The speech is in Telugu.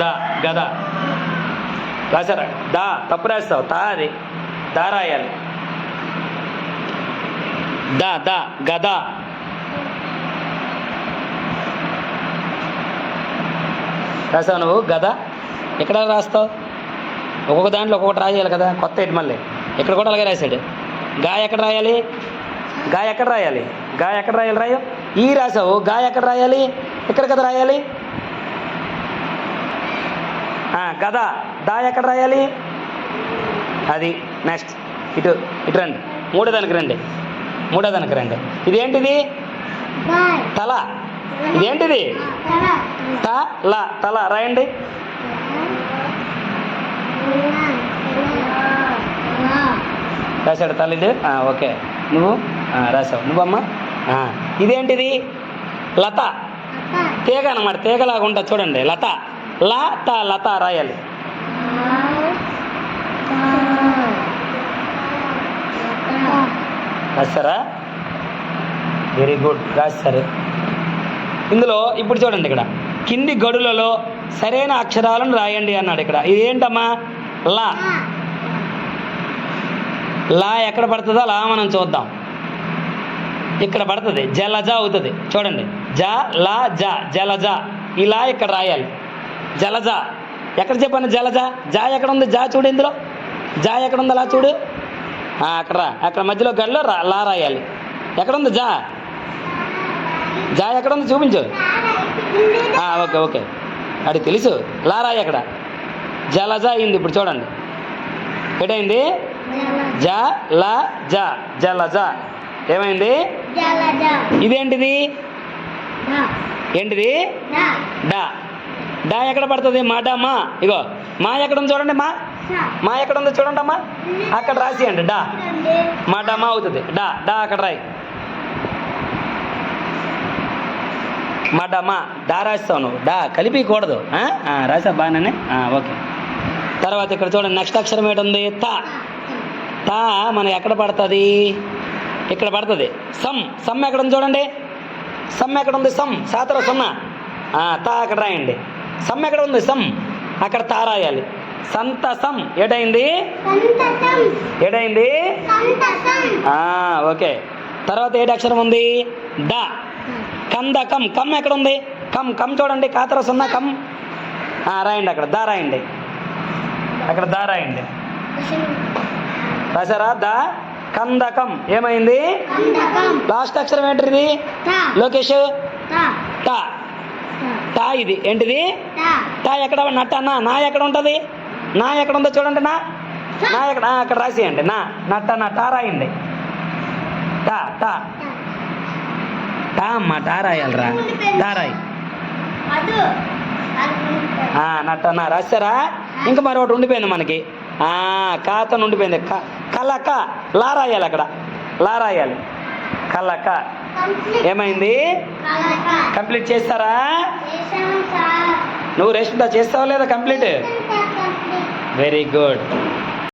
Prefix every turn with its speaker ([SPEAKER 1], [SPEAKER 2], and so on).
[SPEAKER 1] దా గద రాశారా? దా తప్పు రాస్తావు. తా అది దా రాయాలి. దా దా గద. రాసావు నువ్వు గద? ఎక్కడ రాస్తావు? ఒక్కొక్క దాంట్లో ఒక్కొక్కటి రాయాలి కదా, కొత్త ఏంటి మళ్ళీ. ఇక్కడ కూడా అలాగే రాశాడు. గా ఎక్కడ రాయాలి? గా ఎక్కడ రాయాలి? గా ఎక్కడ రాయాలి? రాయు. ఈ రాసావు. గా ఎక్కడ రాయాలి? ఇక్కడ కదా రాయాలి. గద. దా ఎక్కడ రాయాలి? అది. నెక్స్ట్ ఇటు ఇటు రండి. మూడో దానికి రండి. మూడో దానికి రండి. ఇదేంటిది? తల. ఇదేంటిది? తల. తల రాయండి. రాశాడు తల. ఇది ఓకే. నువ్వు రాసావు. నువ్వమ్మా ఇదేంటిది? లత. తీగ అన్నమాట. తీగలాగా ఉంటుంది చూడండి. లత. లత. లత రాయాలి. రాస్తారా? వెరీ గుడ్, రాస్తారు. ఇందులో ఇప్పుడు చూడండి, ఇక్కడ కింది గడులలో సరైన అక్షరాలను రాయండి అన్నాడు. ఇక్కడ ఇదేంటమ్మా? లా. లా ఎక్కడ పడుతుందో లా మనం చూద్దాం. ఇక్కడ పడుతుంది. జలజ అవుతుంది చూడండి. జ లా జ జలజ. ఇలా ఇక్కడ రాయాలి. జలజ. ఎక్కడ చెప్పాను? జలజ. జా ఎక్కడ ఉంది? జా చూడు. ఇందులో జా ఎక్కడ ఉంది? లా చూడు. అక్కడ అక్కడ మధ్యలో గడిలో లా రాయాలి. ఎక్కడుంది జా? జా ఎక్కడ ఉంది చూపించు. ఓకే ఓకే, అది తెలుసు. లా రాయి అక్కడ. జలజ అయింది. ఇప్పుడు చూడండి ఏటైంది? జ లా జ జలజ. ఏమైంది? ఇదేంటిది? ఏంటిది? డా. డా ఎక్కడ పడుతుంది? మా డా మా. ఇగో మా ఎక్కడ ఉంది చూడండి. మా ఎక్కడ ఉందో చూడండి అమ్మా. అక్కడ రాసియండి. డా. మా డా మా అవుతుంది. డా. డా అక్కడ రాయి. మా డా మా. డా రాస్తావు నువ్వు. డా కలిపికూడదు. రాసా బాగానే. ఓకే. తర్వాత ఇక్కడ చూడండి. నెక్స్ట్ అక్షరం ఏంటుంది? తా. తా మనకి ఎక్కడ పడుతుంది? ఇక్కడ పడుతుంది. సమ్. సమ్ ఎక్కడ ఉంది చూడండి. సమ్ ఎక్కడ ఉంది? సమ్. సాతర సున్నా. తా అక్కడ రాయండి. సమ్ ఎక్కడ ఉంది? సమ్. అక్కడ తా రాయాలి. సంతసం. ఏటైంది? ఏటైంది? ఓకే. తర్వాత ఏడు అక్షరం ఉంది? డా. కందకం. కమ్ ఎక్కడ ఉంది? కమ్. కమ్ చూడండి. కాతర సున్నా. కమ్ రాయండి. అక్కడ దా రాయండి. అక్కడ దా రాయండి. రాసారా? దా. కందకం. ఏమైంది? లాస్ట్ అక్షరం ఏంటిది? లోకేష్. టా. టా. ఇది ఏంటిది? టా ఎక్కడ? నట్ట. నా ఎక్కడ ఉంటుంది? నా ఎక్కడ ఉందో చూడండి. నా ఎక్కడ? అక్కడ రాసేయండి. నట్ట. నా టా రాయండి. టా. టా. టా అమ్మా. టా రాయాలరా. టా రాయి. నట్ట. నా రాశారా? ఇంకా మరి ఒకటి ఉండిపోయింది మనకి. కాత ఉండిపోయింది. కలక. లా రాయాలి. అక్కడ లా రాయాలి. కలక. ఏమైంది? కంప్లీట్ చేస్తారా? నువ్వు రేషన్ చేస్తావా లేదా? కంప్లీట్. Very good.